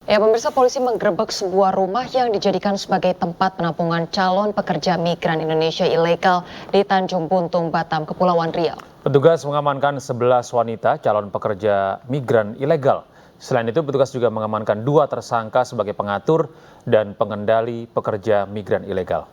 Ya, pemirsa, polisi menggerebek sebuah rumah yang dijadikan sebagai tempat penampungan calon pekerja migran Indonesia ilegal di Tanjung Buntung, Batam, Kepulauan Riau. Petugas mengamankan 11 wanita calon pekerja migran ilegal. Selain itu, petugas juga mengamankan 2 tersangka sebagai pengatur dan pengendali pekerja migran ilegal.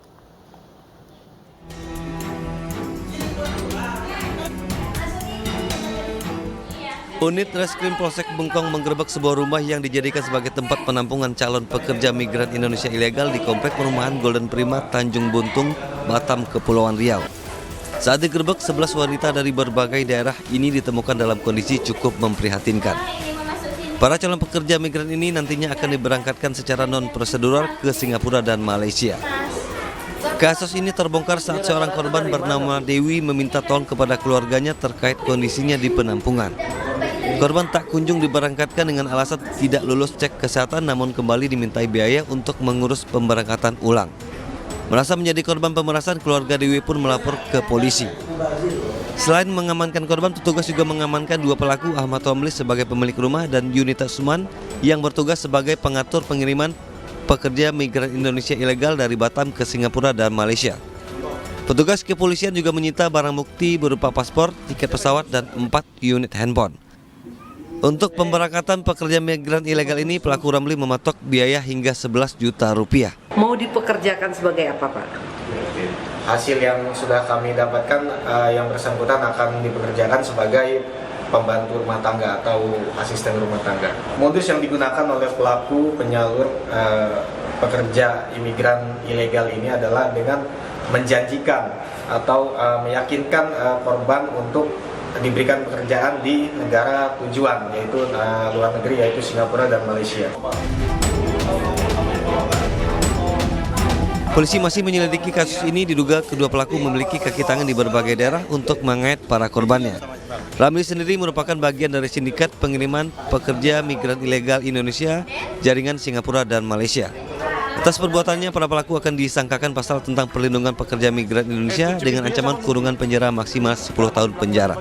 Unit Reskrim Polsek Bengkong menggerebek sebuah rumah yang dijadikan sebagai tempat penampungan calon pekerja migran Indonesia ilegal di Komplek Perumahan Golden Prima, Tanjung Buntung, Batam, Kepulauan Riau. Saat digerebek, 11 wanita dari berbagai daerah ini ditemukan dalam kondisi cukup memprihatinkan. Para calon pekerja migran ini nantinya akan diberangkatkan secara non-prosedural ke Singapura dan Malaysia. Kasus ini terbongkar saat seorang korban bernama Dewi meminta tolong kepada keluarganya terkait kondisinya di penampungan. Korban tak kunjung diberangkatkan dengan alasan tidak lulus cek kesehatan, namun kembali dimintai biaya untuk mengurus pemberangkatan ulang. Merasa menjadi korban pemerasan, keluarga Dewi pun melapor ke polisi. Selain mengamankan korban, petugas juga mengamankan 2 pelaku, Ahmad Tomlis sebagai pemilik rumah dan Yunita Suman yang bertugas sebagai pengatur pengiriman pekerja migran Indonesia ilegal dari Batam ke Singapura dan Malaysia. Petugas kepolisian juga menyita barang bukti berupa paspor, tiket pesawat, dan 4 unit handphone. Untuk pemberangkatan pekerja migran ilegal ini, pelaku Ramli mematok biaya hingga 11 juta rupiah. Mau dipekerjakan sebagai apa, Pak? Hasil yang sudah kami dapatkan, yang bersangkutan akan dipekerjakan sebagai pembantu rumah tangga atau asisten rumah tangga. Modus yang digunakan oleh pelaku penyalur pekerja imigran ilegal ini adalah dengan menjanjikan atau meyakinkan korban untuk diberikan pekerjaan di negara tujuan, yaitu luar negeri, yaitu Singapura dan Malaysia. Polisi masih menyelidiki kasus ini, diduga kedua pelaku memiliki kaki tangan di berbagai daerah untuk mengait para korbannya. Ramli sendiri merupakan bagian dari sindikat pengiriman pekerja migran ilegal Indonesia, jaringan Singapura dan Malaysia. Atas perbuatannya, para pelaku akan disangkakan pasal tentang perlindungan pekerja migran Indonesia dengan ancaman kurungan penjara maksimal 10 tahun penjara.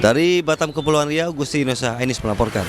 Dari Batam, Kepulauan Riau, Gusti Inosa Ainis melaporkan.